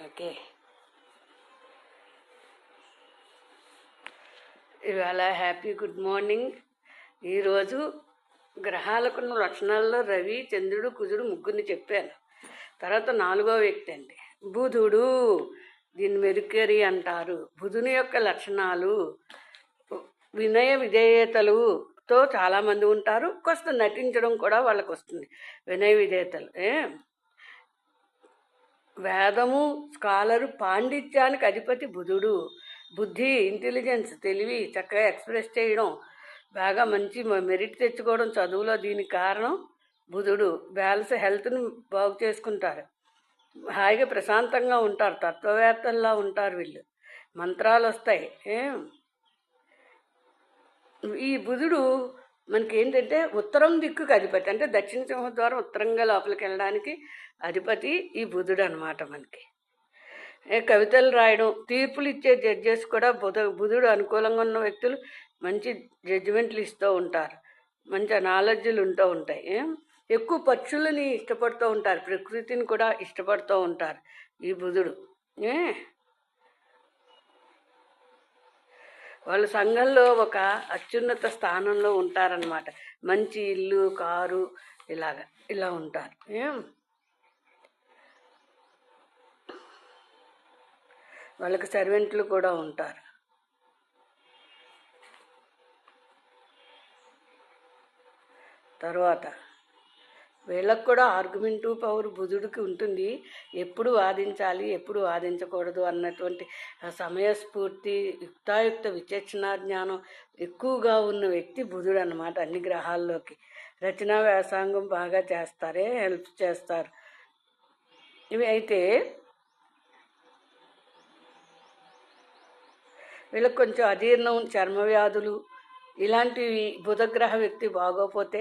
Okay, ఇవాళ happy good morning. ఈరోజు గ్రహాలకున్న లక్షణాల్లో రవి, చంద్రుడు, కుజుడు ముగ్గురిని చెప్పాను. తర్వాత 4వ వ్యక్తి అండి బుధుడు. దీన్ని మెరుకరి అంటారు. బుధుని యొక్క లక్షణాలు వినయ విధేయతలుతో చాలామంది ఉంటారు. కొంత నటించడం కూడా వాళ్ళకు వస్తుంది. వినయ విధేయతలు, వేదము, స్కాలరు, పాండిత్యానికి అధిపతి బుధుడు. బుద్ధి, ఇంటెలిజెన్స్, తెలివి, చక్కగా ఎక్స్ప్రెస్ చేయడం, బాగా మంచి మెరిట్ తెచ్చుకోవడం చదువులో, దీనికి కారణం బుధుడు. బ్యాలెన్స్, హెల్త్ని బాగు చేసుకుంటారు, హాయిగా ప్రశాంతంగా ఉంటారు, తత్వవేత్తల్లా ఉంటారు వీళ్ళు, మంత్రాలు వస్తాయి. ఈ బుధుడు మనకి ఏంటంటే ఉత్తరం దిక్కుకు అధిపతి, అంటే దక్షిణ సింహద్వారం ఉత్తరంగా లోపలికి వెళ్ళడానికి అధిపతి ఈ బుధుడు అనమాట. మనకి కవితలు రాయడం, తీర్పులు ఇచ్చే జడ్జెస్ కూడా బుధుడు అనుకూలంగా ఉన్న వ్యక్తులు మంచి జడ్జిమెంట్లు ఇస్తూ ఉంటారు, మంచి నాలెడ్జ్లు ఉంటూ ఉంటాయి. ఎక్కువ పక్షులని ఇష్టపడుతూ ఉంటారు, ప్రకృతిని కూడా ఇష్టపడుతూ ఉంటారు ఈ బుధుడు. వాళ్ళ సంఘంలో ఒక అత్యున్నత స్థానంలో ఉంటారనమాట. మంచి ఇల్లు, కారు, ఇలా ఉంటారు. వాళ్ళకి సర్వెంట్లు కూడా ఉంటారు. తర్వాత వీళ్ళకు కూడా ఆర్గ్యుమెంటు పవర్ బుధుడికి ఉంటుంది. ఎప్పుడు వాదించాలి, ఎప్పుడు వాదించకూడదు అన్నటువంటి సమయస్ఫూర్తి, యుక్తాయుక్త విచక్షణ జ్ఞానం ఎక్కువగా ఉన్న వ్యక్తి బుధుడు అన్నమాట. అన్ని గ్రహాల్లోకి రచనా వ్యాసంగం బాగా చేస్తారే, హెల్ప్ చేస్తారు. ఇవి అయితే వీళ్ళకి కొంచెం అజీర్ణం, చర్మ వ్యాధులు ఇలాంటివి బుధగ్రహ వ్యక్తి బాగోపోతే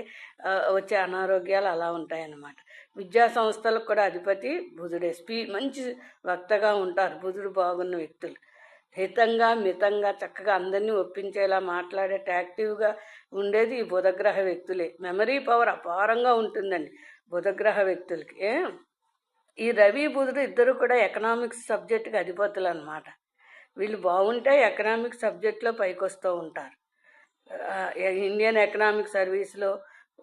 వచ్చే అనారోగ్యాలు అలా ఉంటాయన్నమాట. విద్యా సంస్థలకు కూడా అధిపతి బుధుడే. మంచి వక్తగా ఉంటారు బుధుడు బాగున్న వ్యక్తులు. హితంగా, మితంగా, చక్కగా అందరినీ ఒప్పించేలా మాట్లాడే యాక్టివ్గా ఉండేది ఈ బుధగ్రహ వ్యక్తులే. మెమరీ పవర్ అపారంగా ఉంటుందండి బుధగ్రహ వ్యక్తులకి. ఈ రవి, బుధుడు ఇద్దరు కూడా ఎకనామిక్స్ సబ్జెక్టుకి అధిపతులు అన్నమాట. వీళ్ళు బాగుంటే ఎకనామిక్స్ సబ్జెక్ట్లో పైకి వస్తూ ఉంటారు. ఇండియన్ ఎకనామిక్ సర్వీస్లో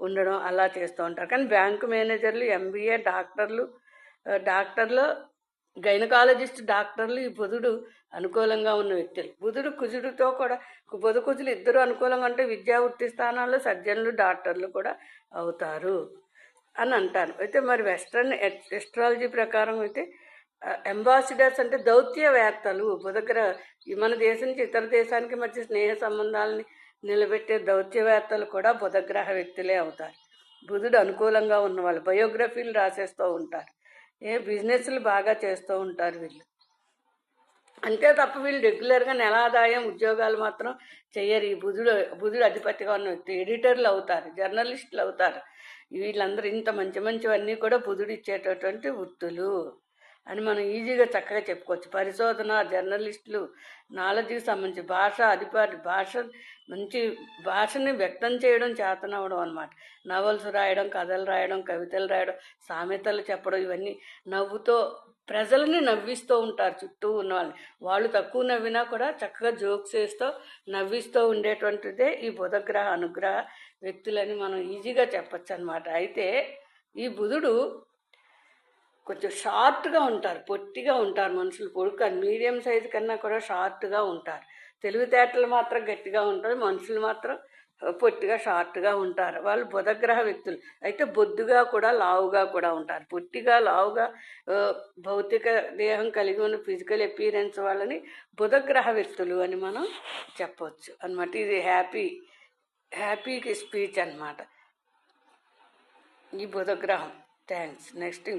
ఉండడం అలా చేస్తూ ఉంటారు. కానీ బ్యాంకు మేనేజర్లు, ఎంబీఏ, డాక్టర్లు, గైనకాలజిస్ట్ డాక్టర్లు ఈ బుధుడు అనుకూలంగా ఉన్న వ్యక్తులు. బుధుడు కుజుడితో కూడా, కుజులు ఇద్దరు అనుకూలంగా ఉంటే విద్యా వృత్తి స్థానాల్లో సర్జన్లు, డాక్టర్లు కూడా అవుతారు అని అంటారు. అయితే మరి వెస్ట్రన్ ఎస్ట్రాలజీ ప్రకారం అయితే అంబాసిడర్స్ అంటే దౌత్యవేత్తలు. మన దేశం నుంచి ఇతర దేశానికి మధ్య స్నేహ సంబంధాలని నిలబెట్టే దౌత్యవేత్తలు కూడా బుధగ్రహ వ్యక్తులే అవుతారు. బుధుడు అనుకూలంగా ఉన్నవాళ్ళు బయోగ్రఫీలు రాసేస్తూ ఉంటారు. బిజినెస్లు బాగా చేస్తూ ఉంటారు వీళ్ళు. అంతే తప్ప వీళ్ళు రెగ్యులర్గా నెలాదాయం ఉద్యోగాలు మాత్రం చెయ్యరు. ఈ బుధుడు అధిపతిగా ఉన్న వ్యక్తి ఎడిటర్లు అవుతారు, జర్నలిస్టులు అవుతారు. వీళ్ళందరూ ఇంత మంచివన్నీ కూడా బుధుడు ఇచ్చేటటువంటి వృత్తులు అని మనం ఈజీగా చక్కగా చెప్పుకోవచ్చు. పరిశోధన, జర్నలిస్టులు, నాలెడ్జ్కి సంబంధించి మంచి భాషని వ్యక్తం చేయడం చేతనవడం అనమాట. నవల్స్ రాయడం, కథలు రాయడం, కవితలు రాయడం, సామెతలు చెప్పడం, ఇవన్నీ నవ్వుతో ప్రజల్ని నవ్విస్తూ ఉంటారు. చుట్టూ ఉన్న వాళ్ళు తక్కువ నవ్వినా కూడా చక్కగా జోక్స్ వేస్తూ నవ్విస్తూ ఉండేటువంటిదే ఈ బుధగ్రహ అనుగ్రహ వ్యక్తులని మనం ఈజీగా చెప్పచ్చు అనమాట. అయితే ఈ బుధుడు కొంచెం షార్ట్గా ఉంటారు, పొట్టిగా ఉంటారు. మనుషులు పొడుగు మీడియం సైజు కన్నా కూడా షార్ట్గా ఉంటారు. తెలివితేటలు మాత్రం గట్టిగా ఉంటారు, మనుషులు మాత్రం పొట్టిగా షార్ట్గా ఉంటారు. వాళ్ళు బుధగ్రహ వ్యక్తులు. అయితే బొద్దుగా కూడా, లావుగా కూడా ఉంటారు. పొట్టిగా, లావుగా భౌతిక దేహం కలిగి ఉన్న ఫిజికల్ అపీరెన్స్ వాళ్ళని బుధగ్రహ వ్యక్తులు అని మనం చెప్పవచ్చు అనమాట. ఇది హ్యాపీకి స్పీచ్ అనమాట ఈ బుధగ్రహం. థ్యాంక్స్. నెక్స్ట్